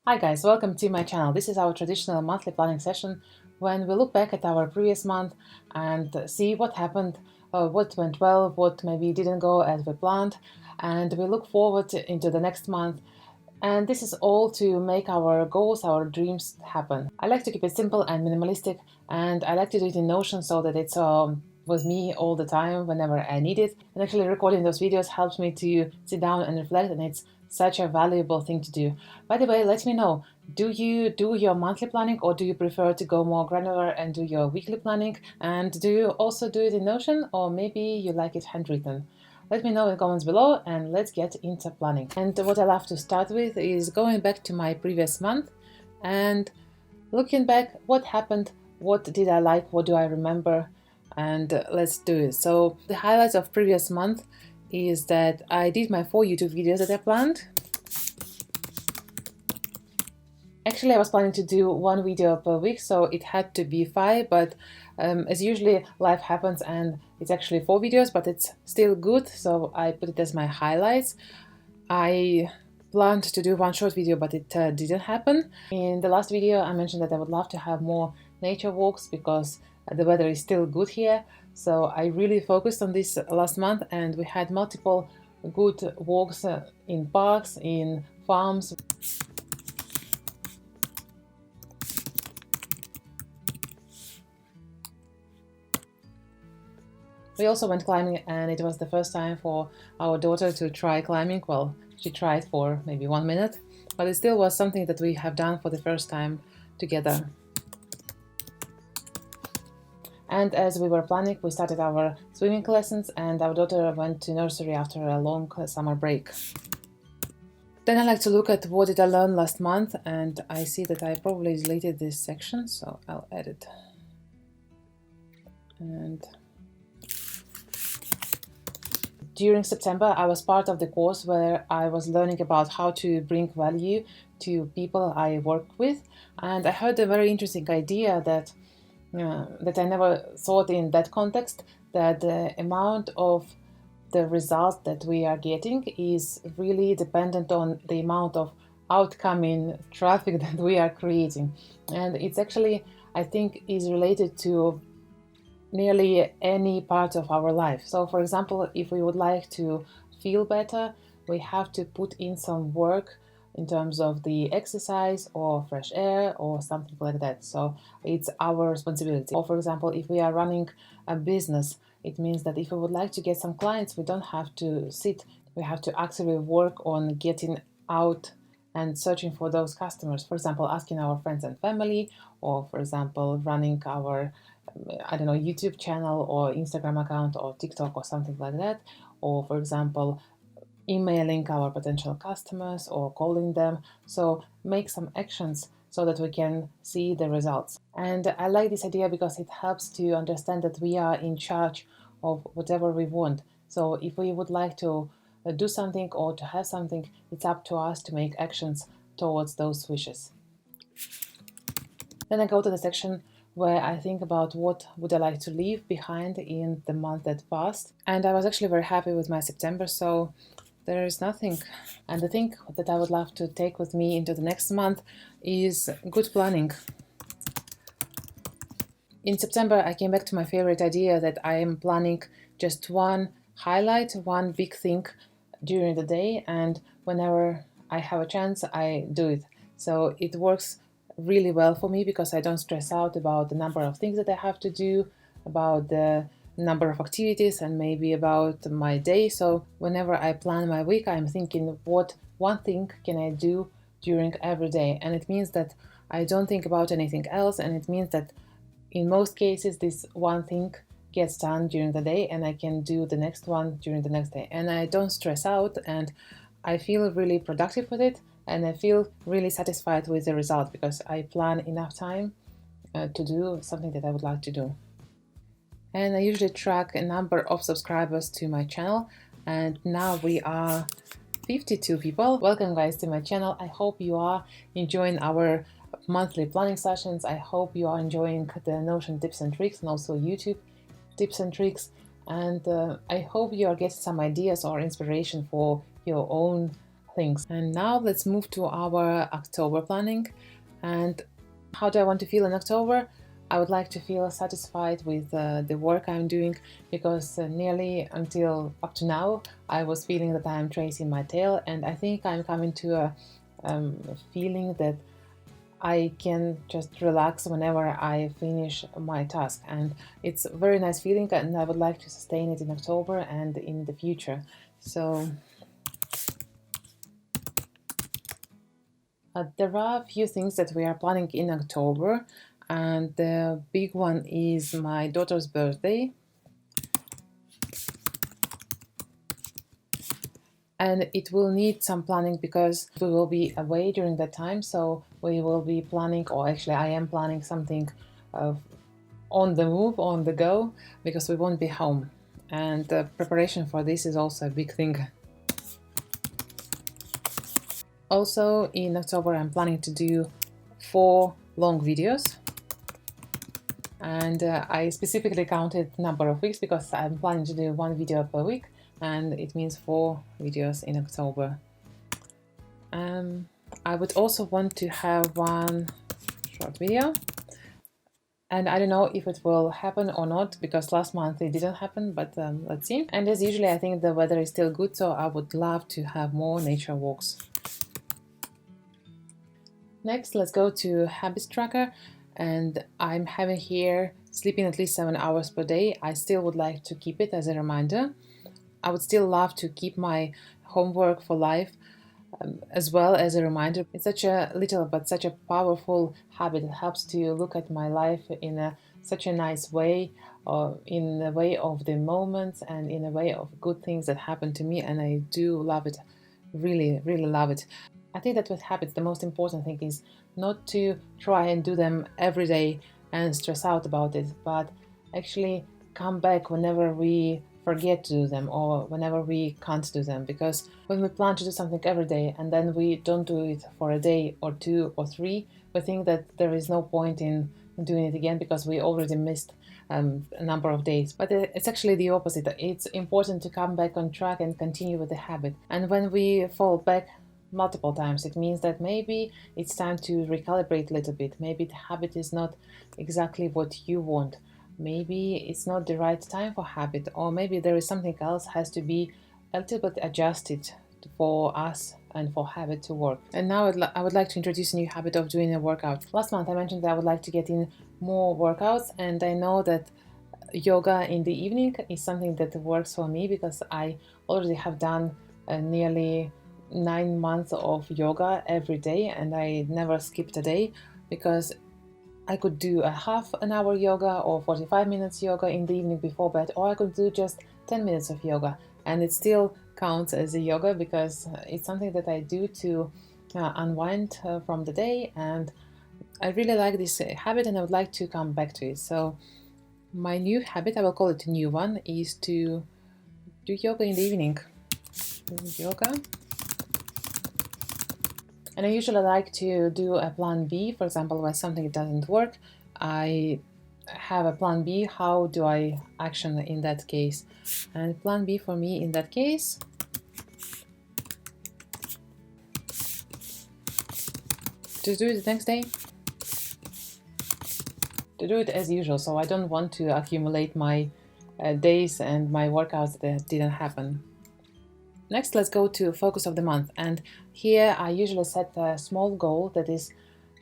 Hi guys, welcome to my channel. This is our traditional monthly planning session when we look back at our previous month and see what happened, what went well, what maybe didn't go as we planned, and we look forward into the next month. And this is all to make our goals, our dreams happen. I like to keep it simple and minimalistic, and I like to do it in Notion so that it's with me all the time whenever I need it. And actually recording those videos helps me to sit down and reflect, and it's such a valuable thing to do. By the way, let me know, do you do your monthly planning or do you prefer to go more granular and do your weekly planning? And do you also do it in Notion, or maybe you like it handwritten? Let me know in the comments below and let's get into planning. And what I love to start with is going back to my previous month and looking back what happened, what did I like, what do I remember, and let's do it. So the highlights of previous month is that I did my 4 YouTube videos that I planned. Actually, I was planning to do 1 video per week, so it had to be 5, but as usually life happens and it's actually 4 videos, but it's still good, so I put it as my highlights. I planned to do 1 short video, but it didn't happen. In the last video, I mentioned that I would love to have more nature walks because the weather is still good here. So I really focused on this last month, and we had multiple good walks in parks, in farms. We also went climbing, and it was the first time for our daughter to try climbing. Well, she tried for maybe 1 minute, but it still was something that we have done for the first time together. And as we were planning, we started our swimming lessons, and our daughter went to nursery after a long summer break. Then I like to look at what did I learn last month, and I see that I probably deleted this section, so I'll edit. And during September, I was part of the course where I was learning about how to bring value to people I work with, and I heard a very interesting idea that I never thought in that context, that the amount of the result that we are getting is really dependent on the amount of outcoming traffic that we are creating. And it's actually, I think, is related to nearly any part of our life. So for example, if we would like to feel better, we have to put in some work in terms of the exercise or fresh air or something like that. So it's our responsibility. Or for example, if we are running a business, it means that if we would like to get some clients, we don't have to sit. We have to actively work on getting out and searching for those customers. For example, asking our friends and family, or for example, running our, I don't know, YouTube channel or Instagram account or TikTok or something like that. Or for example, emailing our potential customers or calling them. So make some actions so that we can see the results. And I like this idea because it helps to understand that we are in charge of whatever we want. So if we would like to do something or to have something, it's up to us to make actions towards those wishes. Then I go to the section where I think about what would I like to leave behind in the month that passed. And I was actually very happy with my September, so there is nothing. And the thing that I would love to take with me into the next month is good planning. In September, I came back to my favorite idea that I am planning just one highlight, one big thing during the day, and whenever I have a chance, I do it. So it works really well for me because I don't stress out about the number of things that I have to do, about the number of activities, and maybe about my day. So whenever I plan my week, I'm thinking, what one thing can I do during every day? And it means that I don't think about anything else, and it means that in most cases this one thing gets done during the day, and I can do the next one during the next day, and I don't stress out, and I feel really productive with it, and I feel really satisfied with the result because I plan enough time to do something that I would like to do. And I usually track a number of subscribers to my channel, and now we are 52 people. Welcome guys to my channel. I hope you are enjoying our monthly planning sessions. I hope you are enjoying the Notion tips and tricks, and also YouTube tips and tricks, and I hope you are getting some ideas or inspiration for your own things. And now let's move to our October planning. And how do I want to feel in October? I would like to feel satisfied with the work I'm doing, because nearly until up to now I was feeling that I'm chasing my tail, and I think I'm coming to a feeling that I can just relax whenever I finish my task, and it's a very nice feeling, and I would like to sustain it in October and in the future. So there are a few things that we are planning in October, and the big one is my daughter's birthday. And it will need some planning because we will be away during that time, so we will be planning, or actually I am planning something on the move, on the go, because we won't be home. And the preparation for this is also a big thing. Also in October I'm planning to do 4 long videos, and I specifically counted number of weeks because I'm planning to do 1 video per week, and it means 4 videos in October. I would also want to have 1 short video, and I don't know if it will happen or not because last month it didn't happen, but let's see. And as usually I think the weather is still good, so I would love to have more nature walks. Next, let's go to habits tracker, and I'm having here sleeping at least 7 hours per day. I still would like to keep it as a reminder. I would still love to keep my homework for life as well as a reminder. It's such a little but such a powerful habit. It helps to look at my life in such a nice way, or in the way of the moments and in a way of good things that happen to me, and I do love it, really, really love it. I think that with habits, the most important thing is not to try and do them every day and stress out about it, but actually come back whenever we forget to do them or whenever we can't do them. Because when we plan to do something every day and then we don't do it for a day or 2 or 3, we think that there is no point in doing it again because we already missed a number of days. But it's actually the opposite. It's important to come back on track and continue with the habit. And when we fall back multiple times, it means that maybe it's time to recalibrate a little bit. Maybe the habit is not exactly what you want. Maybe it's not the right time for habit, or maybe there is something else has to be a little bit adjusted for us and for habit to work. And now I would like to introduce a new habit of doing a workout. Last month I mentioned that I would like to get in more workouts, and I know that yoga in the evening is something that works for me because I already have done nearly 9 months of yoga every day, and I never skipped a day because I could do a half an hour yoga or 45 minutes yoga in the evening before bed, or I could do just 10 minutes of yoga, and it still counts as a yoga because it's something that I do to unwind from the day, and I really like this habit and I would like to come back to it. So my new habit, I will call it a new one, is to do yoga in the evening. Yoga. And I usually like to do a plan B. For example, when something doesn't work, I have a plan B. How do I action in that case? And plan B for me in that case to do it the next day, to do it as usual. So I don't want to accumulate my days and my workouts that didn't happen. Next, let's go to focus of the month, and here I usually set a small goal that is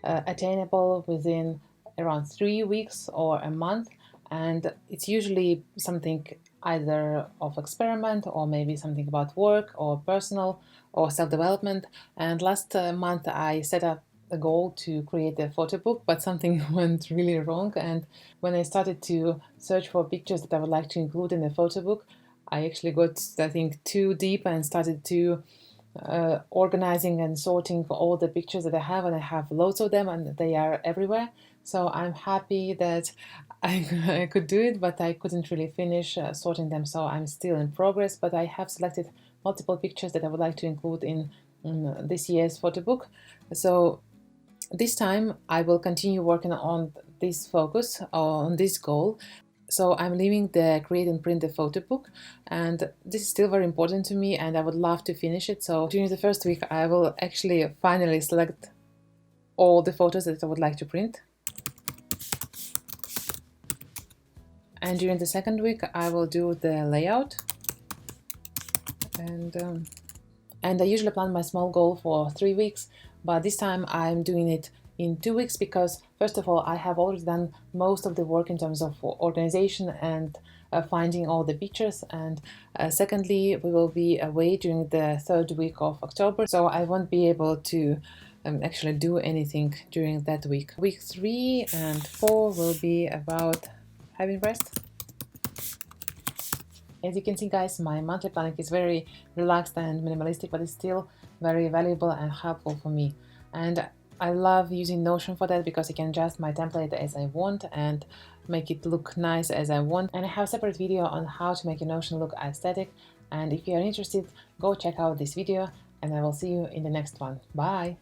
attainable within around 3 weeks or a month, and it's usually something either of experiment or maybe something about work or personal or self-development. And last month I set up a goal to create a photo book, but something went really wrong, and when I started to search for pictures that I would like to include in the photo book, I actually got, I think, too deep and started to organizing and sorting all the pictures that I have, and I have loads of them and they are everywhere. So I'm happy that I could do it, but I couldn't really finish sorting them, so I'm still in progress. But I have selected multiple pictures that I would like to include in this year's photo book. So this time I will continue working on this focus, on this goal. So I'm leaving the create and print the photo book, and this is still very important to me and I would love to finish it. So during the first week I will actually finally select all the photos that I would like to print. And during the second week I will do the layout, and I usually plan my small goal for 3 weeks, but this time I'm doing it in 2 weeks because first of all I have already done most of the work in terms of organization and finding all the pictures, and secondly we will be away during the third week of October, so I won't be able to actually do anything during that week. Week 3 and 4 will be about having rest. As you can see, guys, my monthly planning is very relaxed and minimalistic, but it's still very valuable and helpful for me. And I love using Notion for that because I can adjust my template as I want and make it look nice as I want. And I have a separate video on how to make your Notion look aesthetic. And if you are interested, go check out this video, and I will see you in the next one. Bye!